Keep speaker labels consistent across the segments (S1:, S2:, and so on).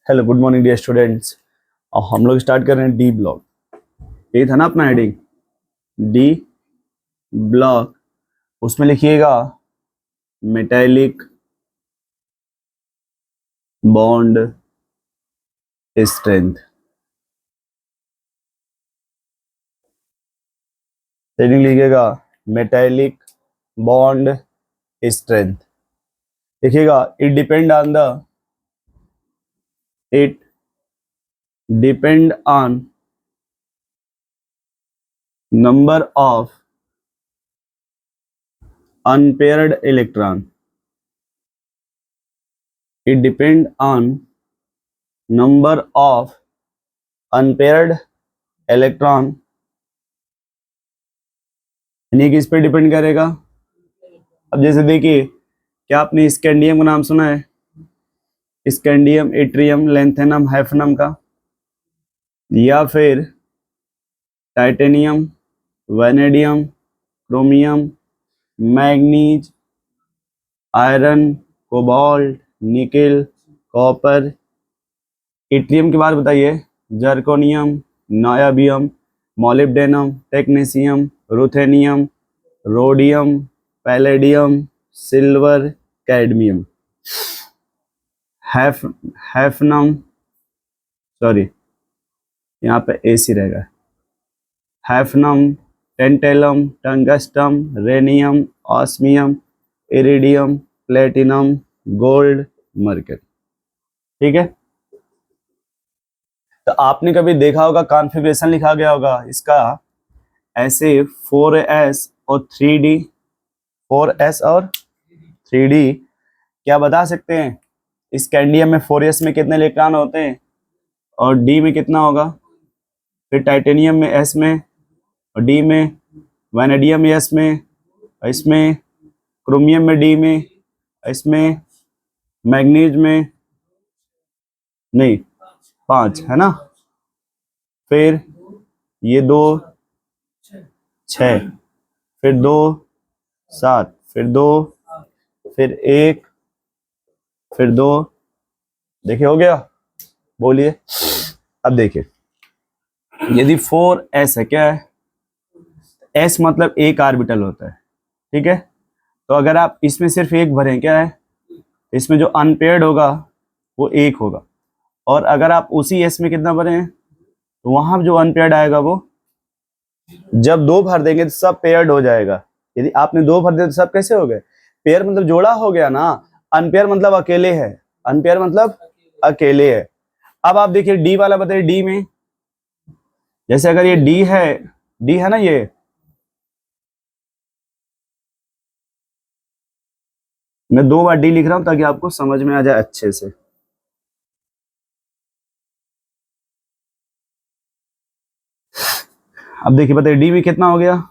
S1: Hello good morning dear students. और हम लोग स्टार्ट कर रहे हैं डी ब्लॉक। यही था ना अपना हेडिंग, डी ब्लॉक। उसमें लिखिएगा मेटालिक बॉन्ड स्ट्रेंथ। हेडिंग लिखिएगा मेटालिक बॉन्ड स्ट्रेंथ। लिखिएगा it depend on number of unpaired electron. It depend on number of unpaired electron. यानी कि इस पे डिपेंड करेगा। अब जैसे देखिए, क्या आपने स्कैंडियम का नाम सुना है? स्कैंडियम, एट्रियम, लैंथेनम, हैफनम का, या फिर titanium, vanadium, chromium, manganese, iron, cobalt, nickel, copper. Yttrium के बाद बताइए zirconium, niobium, molybdenum, technetium, ruthenium, rhodium, palladium, silver, cadmium. Hafnium, sorry यहाँ पे एसी रहेगा। Hafnium, tantalum, tungsten, rhenium, osmium, iridium, platinum, gold, mercury. ठीक है, तो आपने कभी देखा होगा कॉन्फ़िगरेशन लिखा गया होगा इसका ऐसे 4s और 3d, 4s और 3d। क्या बता सकते हैं स्कैंडियम में 4s में कितने इलेक्ट्रॉन होते हैं और d में कितना होगा? फिर टाइटेनियम में s में और d में, वैनेडियम में s में, इसमें क्रोमियम में d में, इसमें मैग्नीज में नहीं 5 है ना। फिर ये 2 6, फिर 2 7, फिर 2, फिर 1, फिर 2। देखिए हो गया, बोलिए। अब देखिए यदि 4s है, क्या है? s मतलब एक ऑर्बिटल होता है, ठीक है। तो अगर आप इसमें सिर्फ एक भरें, क्या है, इसमें जो अनपेयर्ड होगा वो एक होगा। और अगर आप उसी s में कितना भरें तो वहां जो अनपेयर्ड आएगा वो, जब 2 भर देंगे तो सब पेयर्ड हो जाएगा। यदि आपने 2 भर दिया तो सब कैसे हो गए? पेयर मतलब जोड़ा हो गया ना। अनपेयर मतलब अकेले है, अनपेयर मतलब अकेले है। अब आप देखिए डी वाला बताइए, डी में जैसे अगर ये डी है ना, ये मैं 2 बार डी लिख रहा हूं ताकि आपको समझ में आ जाए अच्छे से। अब देखिए बताइए डी में कितना हो गया?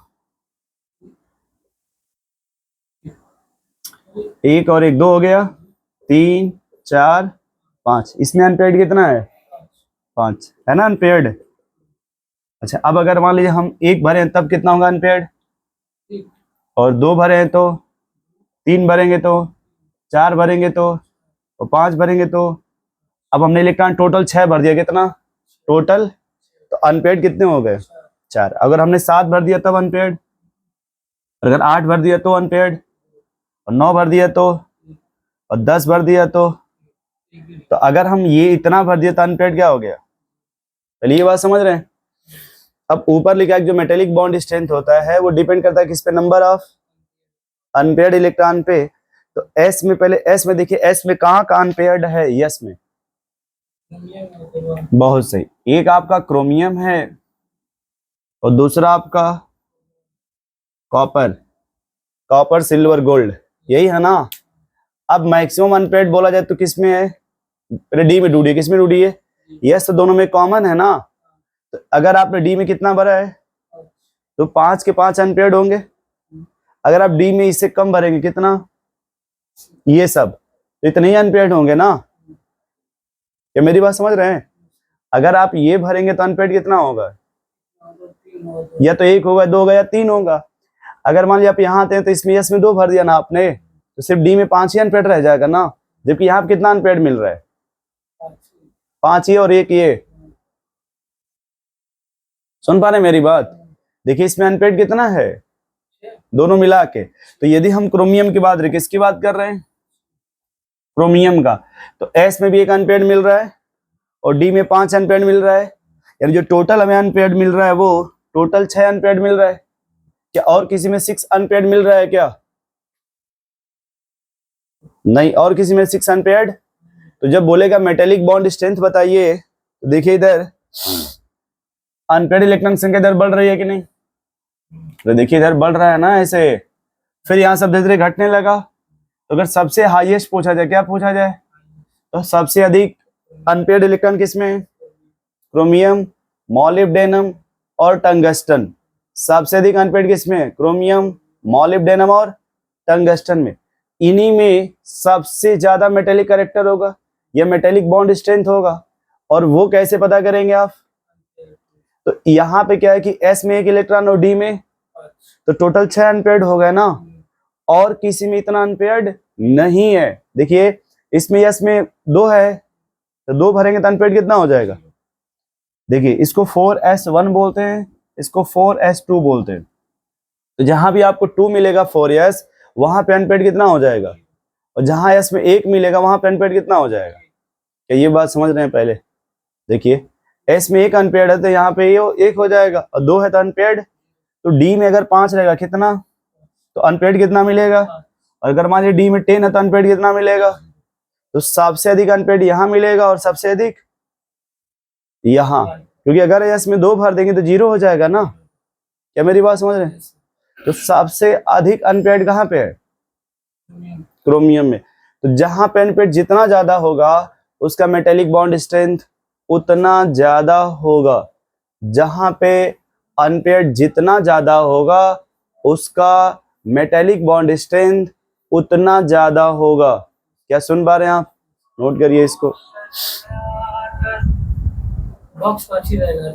S1: 1 और 1 2 हो गया, 3 4 5। इसमें अनपेयर्ड कितना है? 5 है ना अनपेयर्ड। अच्छा, अब अगर मान लीजिए हम 1 भरे हैं तब कितना होगा अनपेयर्ड? और 2 भरे हैं तो, 3 भरेंगे तो, 4 भरेंगे तो, और 5 भरेंगे तो। अब हमने इलेक्ट्रॉन टोटल 6 भर दिया, कितना टोटल? तो अनपेयर्ड कितने हो गए? 4। अगर हमने 7 भर दिया तब अनपेयर्ड, अगर 8 भर दिया तो अनपेयर्ड, और 9 भर दिया तो, और 10 भर दिया तो अगर हम ये इतना भर दिया तो अनपेयर्ड क्या हो गया? चलिए ये बात समझ रहे हैं। अब ऊपर लिखा है जो मेटेलिक बॉन्ड स्ट्रेंथ होता है वो डिपेंड करता है किस पे? नंबर ऑफ अनपेयर्ड इलेक्ट्रॉन पे। तो एस में, पहले एस में देखिए, एस में कहाँ का अनपेयर्ड है? यस में। बहुत सही। एक आपका क्रोमियम है और दूसरा आपका कॉपर सिल्वर गोल्ड, यही है ना। अब मैक्सिमम अनपेयर्ड बोला जाए तो किस में है? पहले डी में ढूंढिए, किस में ढूंढिए? यस, तो दोनों में कॉमन है ना। तो अगर आपने डी में कितना भरा है तो 5 के 5 अनपेयर्ड होंगे। अगर आप डी में इससे कम भरेंगे, कितना? ये सब, तो इतने ही अनपेयर्ड होंगे ना। क्या मेरी बात समझ रहे हैं? अगर आप ये भरेंगे तो अनपेयर्ड कितना होगा? या तो 1 होगा, 2 होगा, या 3 होगा। अगर मान लीजिए आप यहाँ आते हैं तो इसमें यस में 2 भर दिया ना आपने, तो सिर्फ डी में 5 ही अनपेयर्ड रह जाएगा ना। जबकि यहाँ पे कितना अनपेयर्ड मिल रहा है? 5 ये और 1 ये। सुन पा रहे मेरी बात? देखिए इसमेन अनपेयर्ड कितना है, दोनों मिला के। तो यदि हम क्रोमियम की बात, किसकी बात कर रहे हैं, क्रोमियम का, तो एस में भी 1 अनपेयर्ड मिल रहा है और डी में 5 अनपेयर्ड मिल रहा है, यानी जो टोटल हमें अनपेयर्ड मिल रहा है वो टोटल 6 अनपेयर्ड मिल रहा है। क्या और किसी में 6 अनपेयर्ड मिल रहा है क्या? नहीं, और किसी में 6 अनपेयर्ड। तो जब बोलेगा मेटेलिक बॉन्ड स्ट्रेंथ बताइए, तो देखिए इधर अनपेयर्ड इलेक्ट्रॉन संख्या इधर बढ़ रही है कि नहीं, तो देखिए इधर बढ़ रहा है ना ऐसे, फिर यहाँ सब धीरे धीरे घटने लगा। तो अगर सबसे हाईएस्ट पूछा जाए, क्या पूछा जाए, तो सबसे अधिक अनपेयर्ड इलेक्ट्रॉन किसमें है, क्रोमियम, मॉलिब्डेनम और टंगस्टन। सबसे अधिक अनपेयर्ड किसमें है, क्रोमियम, मॉलिब्डेनम और टंगस्टन में। इन्हीं में सबसे ज्यादा मेटेलिक कैरेक्टर होगा या मेटेलिक बॉन्ड स्ट्रेंथ होगा। और वो कैसे पता करेंगे आप, तो यहाँ पे क्या है कि एस में 1 इलेक्ट्रॉन और डी में, तो टोटल 6 अनपेयर्ड हो गए ना, और किसी में इतना अनपेयर्ड नहीं है। देखिए इसमें एस में 2 है, तो 2 भरेंगे तो अनपेयर्ड कितना हो जाएगा, देखिए इसको 4s1 बोलते हैं, इसको 4s2 बोलते हैं। तो जहां भी आपको 2 मिलेगा 4s, वहां पे अनपेयर्ड कितना हो जाएगा, और जहां s में 1 मिलेगा वहां पे अनपेयर्ड कितना हो जाएगा। क्या ये बात समझ रहे हैं? पहले देखिए s में 1 अनपेयर्ड है तो यहाँ पे ये 1 हो जाएगा, और 2 है तो अनपेयर्ड। तो डी में अगर 5 रहेगा कितना, तो अनपेयर्ड कितना मिलेगा, और अगर मान लीजिए डी में 10 है तो अनपेयर्ड कितना मिलेगा, तो सबसे अधिक अनपेयर्ड यहाँ मिलेगा और सबसे अधिक यहाँ, क्योंकि अगर एस में 2 भर देंगे तो 0 हो जाएगा ना। क्या मेरी बात समझ रहे हैं? तो सबसे अधिक अनपेयर्ड कहाँ पे है, क्रोमियम में। तो जहां पे अनपेयर्ड जितना ज्यादा होगा उसका मेटेलिक बॉन्ड स्ट्रेंथ उतना ज्यादा होगा, जहां पे अनपेयर्ड जितना ज्यादा होगा उसका मेटेलिक बॉन्ड स्ट्रेंथ उतना ज्यादा होगा। क्या सुन पा रहे हैं आप? नोट करिए इसको। बॉक्स अच्छी रहेगा।